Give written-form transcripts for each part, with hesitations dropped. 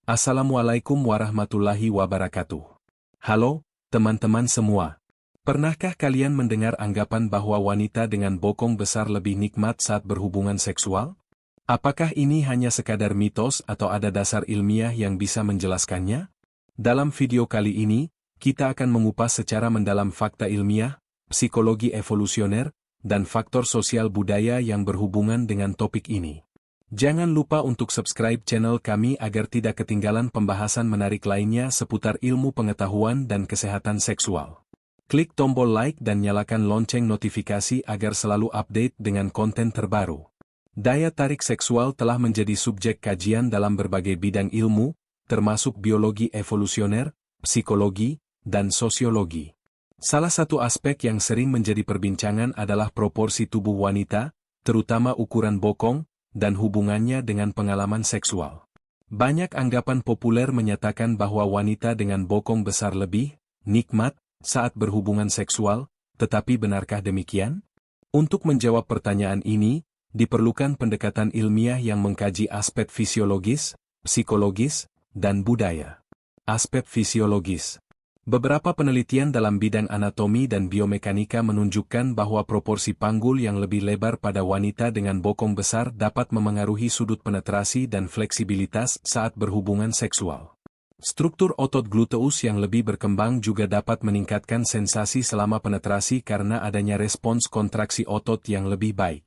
Assalamualaikum warahmatullahi wabarakatuh. Halo, teman-teman semua. Pernahkah kalian mendengar anggapan bahwa wanita dengan bokong besar lebih nikmat saat berhubungan seksual? Apakah ini hanya sekadar mitos atau ada dasar ilmiah yang bisa menjelaskannya? Dalam video kali ini, kita akan mengupas secara mendalam fakta ilmiah, psikologi evolusioner, dan faktor sosial budaya yang berhubungan dengan topik ini. Jangan lupa untuk subscribe channel kami agar tidak ketinggalan pembahasan menarik lainnya seputar ilmu pengetahuan dan kesehatan seksual. Klik tombol like dan nyalakan lonceng notifikasi agar selalu update dengan konten terbaru. Daya tarik seksual telah menjadi subjek kajian dalam berbagai bidang ilmu, termasuk biologi evolusioner, psikologi, dan sosiologi. Salah satu aspek yang sering menjadi perbincangan adalah proporsi tubuh wanita, terutama ukuran bokong, dan hubungannya dengan pengalaman seksual. Banyak anggapan populer menyatakan bahwa wanita dengan bokong besar lebih nikmat saat berhubungan seksual, tetapi benarkah demikian? Untuk menjawab pertanyaan ini, diperlukan pendekatan ilmiah yang mengkaji aspek fisiologis, psikologis, dan budaya. Aspek fisiologis. Beberapa penelitian dalam bidang anatomi dan biomekanika menunjukkan bahwa proporsi panggul yang lebih lebar pada wanita dengan bokong besar dapat memengaruhi sudut penetrasi dan fleksibilitas saat berhubungan seksual. Struktur otot gluteus yang lebih berkembang juga dapat meningkatkan sensasi selama penetrasi karena adanya respons kontraksi otot yang lebih baik.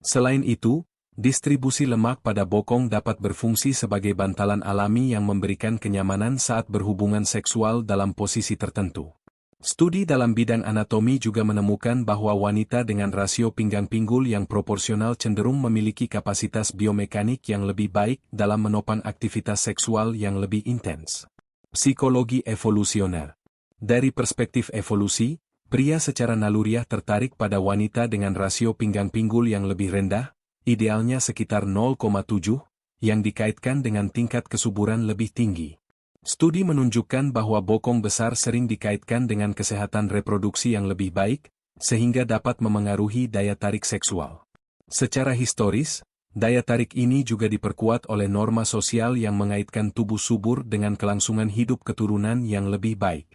Selain itu, distribusi lemak pada bokong dapat berfungsi sebagai bantalan alami yang memberikan kenyamanan saat berhubungan seksual dalam posisi tertentu. Studi dalam bidang anatomi juga menemukan bahwa wanita dengan rasio pinggang pinggul yang proporsional cenderung memiliki kapasitas biomekanik yang lebih baik dalam menopang aktivitas seksual yang lebih intens. Psikologi evolusioner. Dari perspektif evolusi, pria secara naluriah tertarik pada wanita dengan rasio pinggang pinggul yang lebih rendah, idealnya sekitar 0,7, yang dikaitkan dengan tingkat kesuburan lebih tinggi. Studi menunjukkan bahwa bokong besar sering dikaitkan dengan kesehatan reproduksi yang lebih baik, sehingga dapat memengaruhi daya tarik seksual. Secara historis, daya tarik ini juga diperkuat oleh norma sosial yang mengaitkan tubuh subur dengan kelangsungan hidup keturunan yang lebih baik.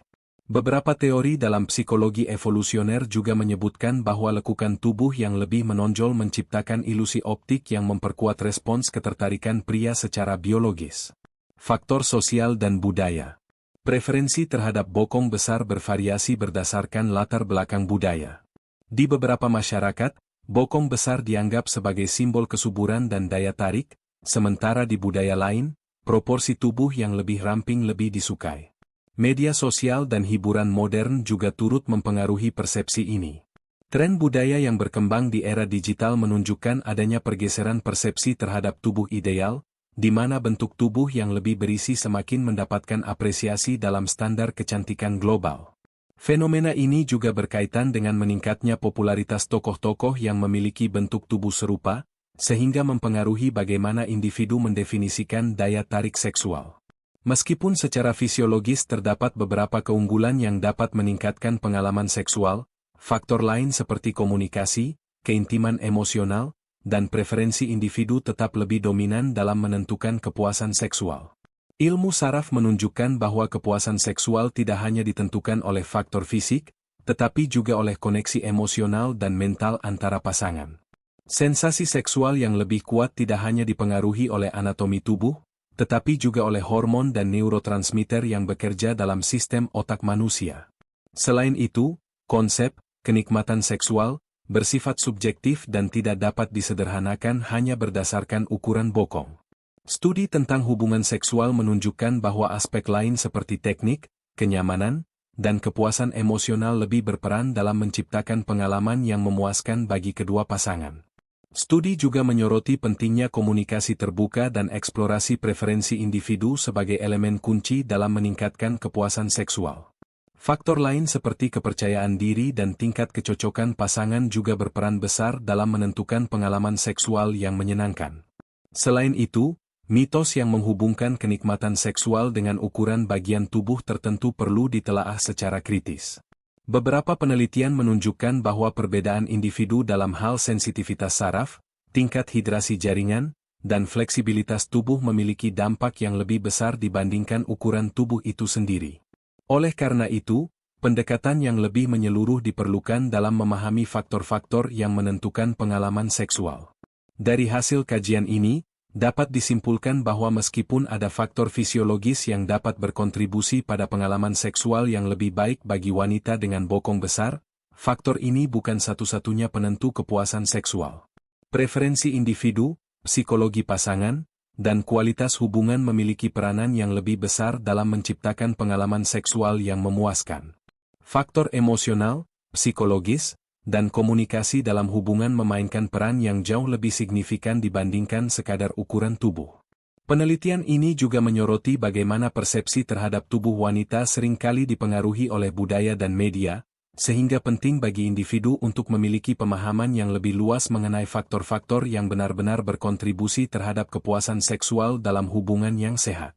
Beberapa teori dalam psikologi evolusioner juga menyebutkan bahwa lekukan tubuh yang lebih menonjol menciptakan ilusi optik yang memperkuat respons ketertarikan pria secara biologis. Faktor sosial dan budaya. Preferensi terhadap bokong besar bervariasi berdasarkan latar belakang budaya. Di beberapa masyarakat, bokong besar dianggap sebagai simbol kesuburan dan daya tarik, sementara di budaya lain, proporsi tubuh yang lebih ramping lebih disukai. Media sosial dan hiburan modern juga turut mempengaruhi persepsi ini. Tren budaya yang berkembang di era digital menunjukkan adanya pergeseran persepsi terhadap tubuh ideal, di mana bentuk tubuh yang lebih berisi semakin mendapatkan apresiasi dalam standar kecantikan global. Fenomena ini juga berkaitan dengan meningkatnya popularitas tokoh-tokoh yang memiliki bentuk tubuh serupa, sehingga mempengaruhi bagaimana individu mendefinisikan daya tarik seksual. Meskipun secara fisiologis terdapat beberapa keunggulan yang dapat meningkatkan pengalaman seksual, faktor lain seperti komunikasi, keintiman emosional, dan preferensi individu tetap lebih dominan dalam menentukan kepuasan seksual. Ilmu saraf menunjukkan bahwa kepuasan seksual tidak hanya ditentukan oleh faktor fisik, tetapi juga oleh koneksi emosional dan mental antara pasangan. Sensasi seksual yang lebih kuat tidak hanya dipengaruhi oleh anatomi tubuh, tetapi juga oleh hormon dan neurotransmitter yang bekerja dalam sistem otak manusia. Selain itu, konsep kenikmatan seksual bersifat subjektif dan tidak dapat disederhanakan hanya berdasarkan ukuran bokong. Studi tentang hubungan seksual menunjukkan bahwa aspek lain seperti teknik, kenyamanan, dan kepuasan emosional lebih berperan dalam menciptakan pengalaman yang memuaskan bagi kedua pasangan. Studi juga menyoroti pentingnya komunikasi terbuka dan eksplorasi preferensi individu sebagai elemen kunci dalam meningkatkan kepuasan seksual. Faktor lain seperti kepercayaan diri dan tingkat kecocokan pasangan juga berperan besar dalam menentukan pengalaman seksual yang menyenangkan. Selain itu, mitos yang menghubungkan kenikmatan seksual dengan ukuran bagian tubuh tertentu perlu ditelaah secara kritis. Beberapa penelitian menunjukkan bahwa perbedaan individu dalam hal sensitivitas saraf, tingkat hidrasi jaringan, dan fleksibilitas tubuh memiliki dampak yang lebih besar dibandingkan ukuran tubuh itu sendiri. Oleh karena itu, pendekatan yang lebih menyeluruh diperlukan dalam memahami faktor-faktor yang menentukan pengalaman seksual. Dari hasil kajian ini, dapat disimpulkan bahwa meskipun ada faktor fisiologis yang dapat berkontribusi pada pengalaman seksual yang lebih baik bagi wanita dengan bokong besar, faktor ini bukan satu-satunya penentu kepuasan seksual. Preferensi individu, psikologi pasangan, dan kualitas hubungan memiliki peranan yang lebih besar dalam menciptakan pengalaman seksual yang memuaskan. Faktor emosional, psikologis, dan komunikasi dalam hubungan memainkan peran yang jauh lebih signifikan dibandingkan sekadar ukuran tubuh. Penelitian ini juga menyoroti bagaimana persepsi terhadap tubuh wanita seringkali dipengaruhi oleh budaya dan media, sehingga penting bagi individu untuk memiliki pemahaman yang lebih luas mengenai faktor-faktor yang benar-benar berkontribusi terhadap kepuasan seksual dalam hubungan yang sehat.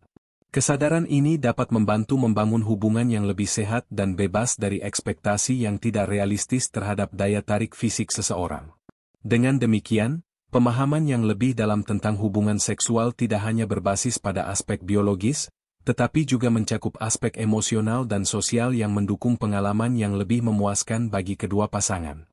Kesadaran ini dapat membantu membangun hubungan yang lebih sehat dan bebas dari ekspektasi yang tidak realistis terhadap daya tarik fisik seseorang. Dengan demikian, pemahaman yang lebih dalam tentang hubungan seksual tidak hanya berbasis pada aspek biologis, tetapi juga mencakup aspek emosional dan sosial yang mendukung pengalaman yang lebih memuaskan bagi kedua pasangan.